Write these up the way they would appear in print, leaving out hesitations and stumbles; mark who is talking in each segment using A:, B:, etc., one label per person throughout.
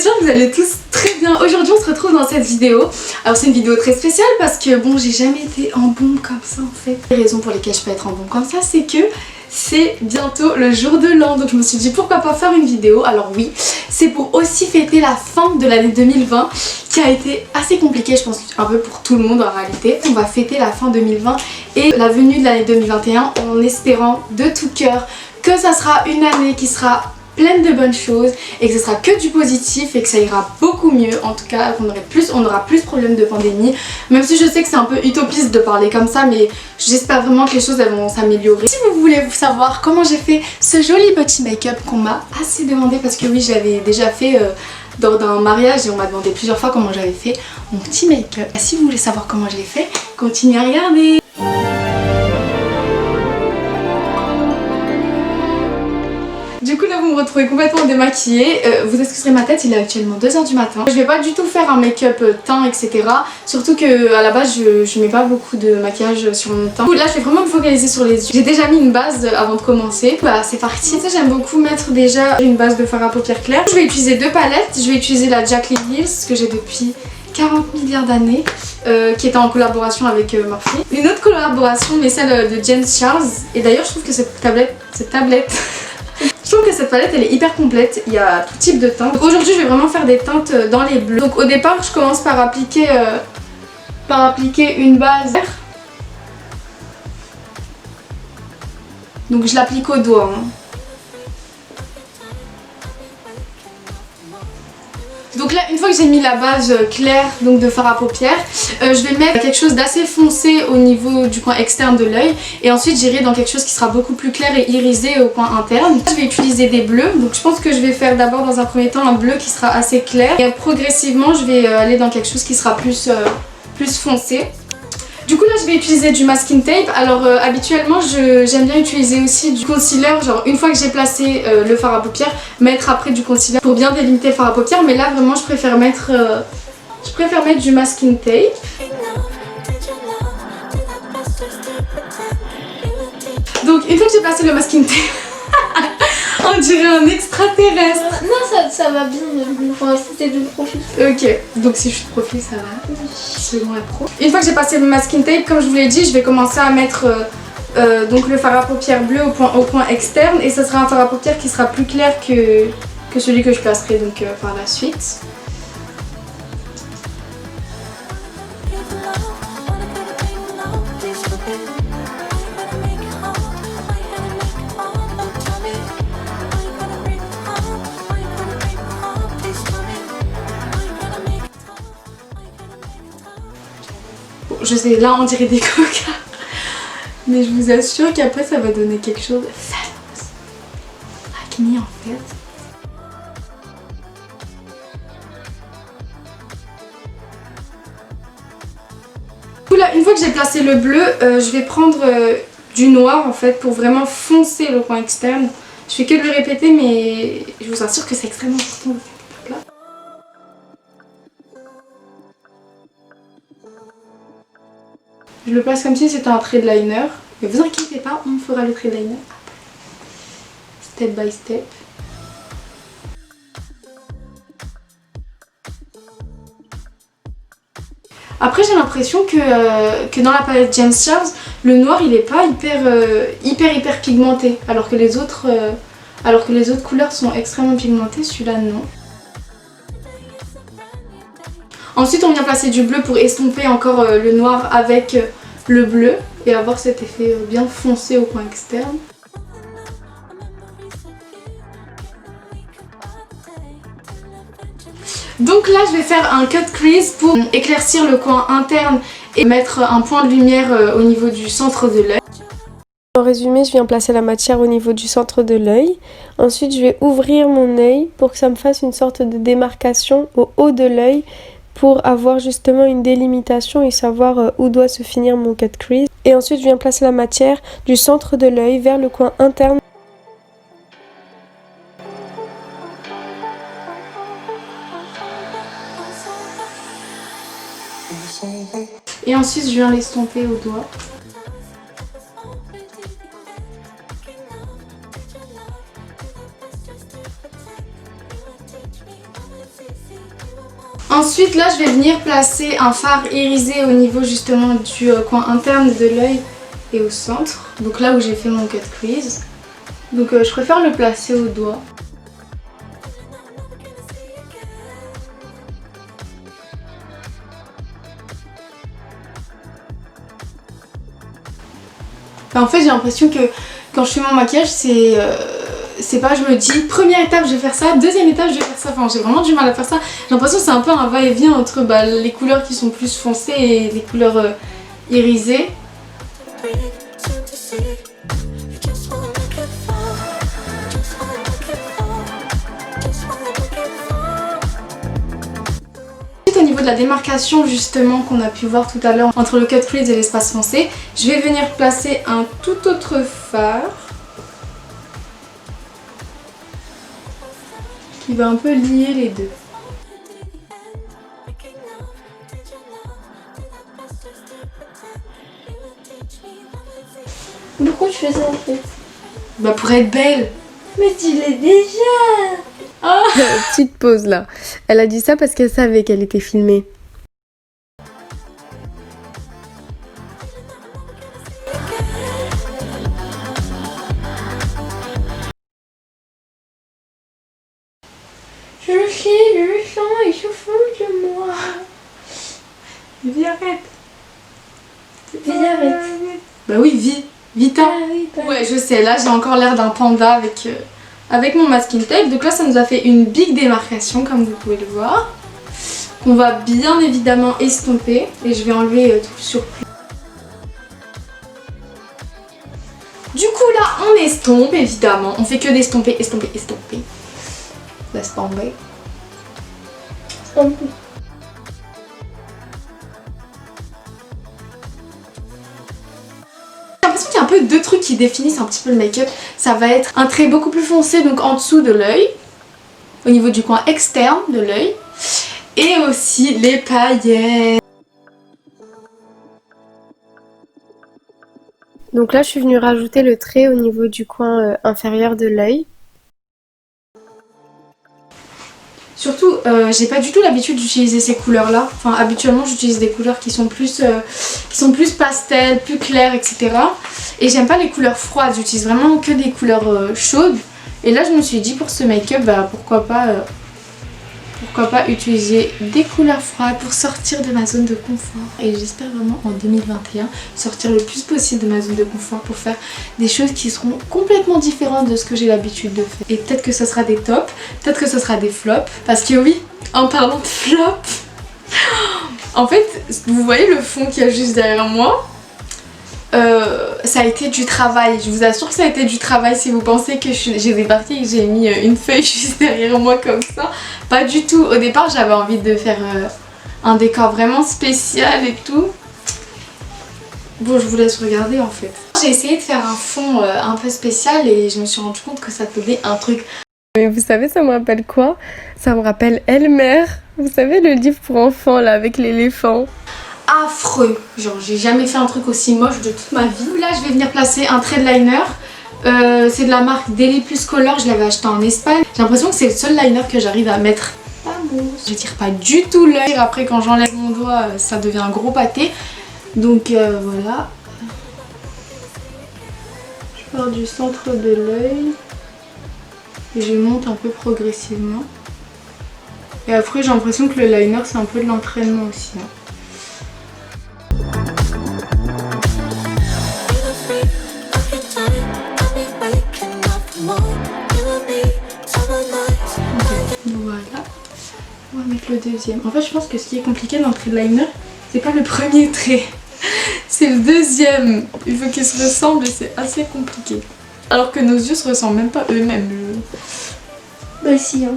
A: j'espère que vous allez tous très bien. Aujourd'hui on se retrouve dans cette vidéo. Alors c'est une vidéo très spéciale parce que bon, j'ai jamais été en bombe comme ça en fait. Les raisons pour lesquelles je peux être en bombe comme ça, c'est que c'est bientôt le jour de l'an. Donc je me suis dit pourquoi pas faire une vidéo. Alors oui, c'est pour aussi fêter la fin de l'année 2020 qui a été assez compliquée, je pense un peu pour tout le monde en réalité. On va fêter la fin 2020 et la venue de l'année 2021 en espérant de tout cœur que ça sera une année qui sera pleine de bonnes choses et que ce sera que du positif et que ça ira beaucoup mieux, en tout cas qu'on on aura plus de problèmes de pandémie, même si je sais que c'est un peu utopiste de parler comme ça, mais j'espère vraiment que les choses elles vont s'améliorer. Si vous voulez savoir comment j'ai fait ce joli petit make-up qu'on m'a assez demandé, parce que oui, j'avais déjà fait lors d'un mariage et on m'a demandé plusieurs fois comment j'avais fait mon petit make-up. Si vous voulez savoir comment je l'ai fait, continuez à regarder. Du coup là vous me retrouvez complètement démaquillée, vous excuserez ma tête, il est actuellement 2 h du matin. Je vais pas du tout faire un make-up teint etc. Surtout que à la base je mets pas beaucoup de maquillage sur mon teint. Du coup, là je vais vraiment me focaliser sur les yeux. J'ai déjà mis une base avant de commencer. Bah c'est parti. J'aime beaucoup mettre déjà une base de fard à paupières clair. Je vais utiliser 2 palettes. Je vais utiliser la Jaclyn Hill que j'ai depuis 40 milliards d'années, qui était en collaboration avec Morphe. Une autre collaboration mais celle de James Charles. Et d'ailleurs je trouve que cette tablette je trouve que cette palette elle est hyper complète, il y a tout type de teintes. Aujourd'hui je vais vraiment faire des teintes dans les bleus. Donc au départ je commence par appliquer une base. Donc je l'applique au doigt. Donc là une fois que j'ai mis la base claire donc de fard à paupières, je vais mettre quelque chose d'assez foncé au niveau du coin externe de l'œil et ensuite j'irai dans quelque chose qui sera beaucoup plus clair et irisé au coin interne. Je vais utiliser des bleus, donc je pense que je vais faire d'abord dans un premier temps un bleu qui sera assez clair et progressivement je vais aller dans quelque chose qui sera plus foncé. Du coup là je vais utiliser du masking tape. Alors habituellement j'aime bien utiliser aussi du concealer, genre une fois que j'ai placé le fard à paupières, mettre après du concealer pour bien délimiter le fard à paupières, mais là vraiment je préfère mettre du masking tape. Donc une fois que j'ai placé le masking tape, on dirait un extraterrestre.
B: Non, ça va bien, pour l'instant t'es de profil.
A: Ok, donc si je suis de profil ça va, selon la pro. Une fois que j'ai passé le masking tape, comme je vous l'ai dit, je vais commencer à mettre donc le fard à paupières bleu au coin externe et ça sera un fard à paupières qui sera plus clair que celui que je placerai donc par la suite. Je sais, là on dirait des coca, mais je vous assure qu'après ça va donner quelque chose de fameux. Acné en fait. Là, une fois que j'ai placé le bleu, je vais prendre du noir en fait pour vraiment foncer le coin externe. Je fais que de le répéter mais je vous assure que c'est extrêmement important de faire cette étape là. Je le place comme si c'était un trait de liner. Mais vous inquiétez pas, on fera le trait de liner après. Step by step. Après j'ai l'impression que dans la palette James Charles, le noir il est pas hyper pigmenté. Alors que les autres couleurs sont extrêmement pigmentées, celui-là non. Ensuite on vient placer du bleu pour estomper encore le noir avec le bleu et avoir cet effet bien foncé au coin externe. Donc là je vais faire un cut crease pour éclaircir le coin interne et mettre un point de lumière au niveau du centre de l'œil.
C: En résumé, je viens placer la matière au niveau du centre de l'œil. Ensuite je vais ouvrir mon œil pour que ça me fasse une sorte de démarcation au haut de l'œil, pour avoir justement une délimitation et savoir où doit se finir mon cut crease. Et ensuite je viens placer la matière du centre de l'œil vers le coin interne.
A: Et ensuite je viens l'estomper au doigt. Ensuite là je vais venir placer un fard irisé au niveau justement du coin interne de l'œil et au centre. Donc là où j'ai fait mon cut crease. Donc je préfère le placer au doigt. En fait j'ai l'impression que quand je fais mon maquillage c'est pas je me dis première étape je vais faire ça, deuxième étape je vais faire ça, enfin j'ai vraiment du mal à faire ça. J'ai l'impression que c'est un peu un va-et-vient entre les couleurs qui sont plus foncées et les couleurs irisées. Au niveau de la démarcation justement qu'on a pu voir tout à l'heure entre le cut crease et l'espace foncé, je vais venir placer un tout autre fard qui va un peu lier les deux.
B: Pourquoi tu fais ça en fait?
A: Bah pour être belle.
B: Mais tu l'es déjà.
A: Ah.
C: Petite pause là. Elle a dit ça parce qu'elle savait qu'elle était filmée.
B: Je le sais, je le sens, il se fout de moi.
A: Vie, arrête.
B: Vas-y, arrête.
A: Bah oui, vie. Vita.
B: Ah oui, pas
A: Ouais, je sais, là j'ai encore l'air d'un panda avec mon masking tape. Donc là ça nous a fait une big démarcation comme vous pouvez le voir. Qu'on va bien évidemment estomper. Et je vais enlever tout le surplus. Du coup là on estompe évidemment. On fait que d'estomper, estomper, estomper. Laisse tomber. J'ai l'impression qu'il y a un peu deux trucs qui définissent un petit peu le make-up. Ça va être un trait beaucoup plus foncé, donc en dessous de l'œil, au niveau du coin externe de l'œil, et aussi les paillettes.
C: Donc là, je suis venue rajouter le trait au niveau du coin inférieur de l'œil.
A: Surtout, j'ai pas du tout l'habitude d'utiliser ces couleurs-là. Enfin, habituellement, j'utilise des couleurs qui sont plus pastel, plus claires, etc. Et j'aime pas les couleurs froides. J'utilise vraiment que des couleurs chaudes. Et là, je me suis dit pour ce make-up, bah pourquoi pas utiliser des couleurs froides pour sortir de ma zone de confort. Et j'espère vraiment en 2021 sortir le plus possible de ma zone de confort pour faire des choses qui seront complètement différentes de ce que j'ai l'habitude de faire. Et peut-être que ce sera des tops, peut-être que ce sera des flops. Parce que oui, en parlant de flops, en fait, vous voyez le fond qu'il y a juste derrière moi, ça a été du travail. Je vous assure que ça a été du travail. Si vous pensez que j'ai débarqué et que j'ai mis une feuille juste derrière moi comme ça, pas du tout. Au départ j'avais envie de faire un décor vraiment spécial et tout. Bon, je vous laisse regarder en fait. J'ai essayé de faire un fond un peu spécial et je me suis rendu compte que ça faisait un truc.
C: Mais vous savez, ça me rappelle quoi? Ça me rappelle Elmer. Vous savez, le livre pour enfants là avec l'éléphant.
A: Affreux, genre j'ai jamais fait un truc aussi moche de toute ma vie. Là je vais venir placer un trait de liner, c'est de la marque Daily Plus Color, je l'avais acheté en Espagne. J'ai l'impression que c'est le seul liner que j'arrive à mettre. Je tire pas du tout l'œil, après quand j'enlève mon doigt ça devient un gros pâté. Donc voilà. Je pars du centre de l'œil et je monte un peu progressivement. Et après j'ai l'impression que le liner c'est un peu de l'entraînement aussi. Hein. Voilà, on va mettre le deuxième. En fait je pense que ce qui est compliqué dans le trait de liner, c'est pas le premier trait, c'est le deuxième. Il faut qu'ils se ressemblent et c'est assez compliqué. Alors que nos yeux se ressemblent même pas eux-mêmes.
B: Bah si hein.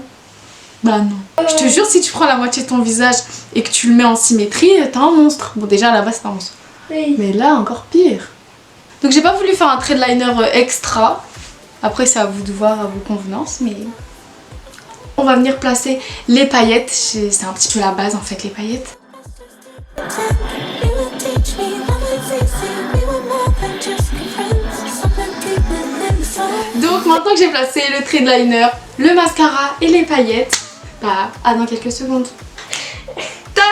A: Bah non. Je te jure, si tu prends la moitié de ton visage et que tu le mets en symétrie, t'as un monstre. Bon déjà à la base c'est un monstre.
B: Oui.
A: Mais là encore pire. Donc j'ai pas voulu faire un trait de liner extra. Après c'est à vous de voir à vos convenances, mais... On va venir placer les paillettes. C'est un petit peu la base en fait, les paillettes. Donc maintenant que j'ai placé le trait de liner, le mascara et les paillettes, bah à dans quelques secondes.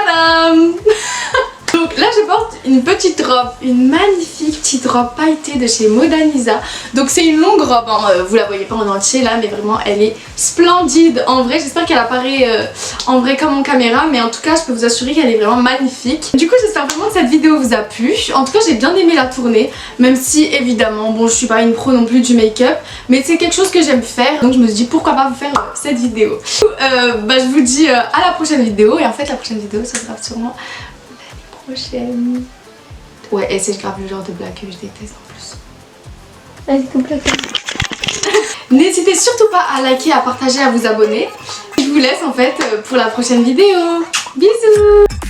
A: Tadam. Donc là je porte une petite robe, une magnifique petite robe pailletée de chez Modaniza. Donc c'est une longue robe, hein. Vous la voyez pas en entier là, mais vraiment elle est splendide en vrai. J'espère qu'elle apparaît en vrai comme en caméra, mais en tout cas je peux vous assurer qu'elle est vraiment magnifique. Du coup j'espère vraiment que cette vidéo vous a plu. En tout cas j'ai bien aimé la tourner, même si évidemment bon je suis pas une pro non plus du make-up, mais c'est quelque chose que j'aime faire, donc je me suis dit pourquoi pas vous faire cette vidéo. Je vous dis à la prochaine vidéo, et en fait la prochaine vidéo ça sera sûrement prochaine. Ouais, et c'est grave le genre de blague que je déteste en plus.
B: Vas-y, complètement.
A: N'hésitez surtout pas à liker, à partager, à vous abonner. Je vous laisse en fait pour la prochaine vidéo. Bisous.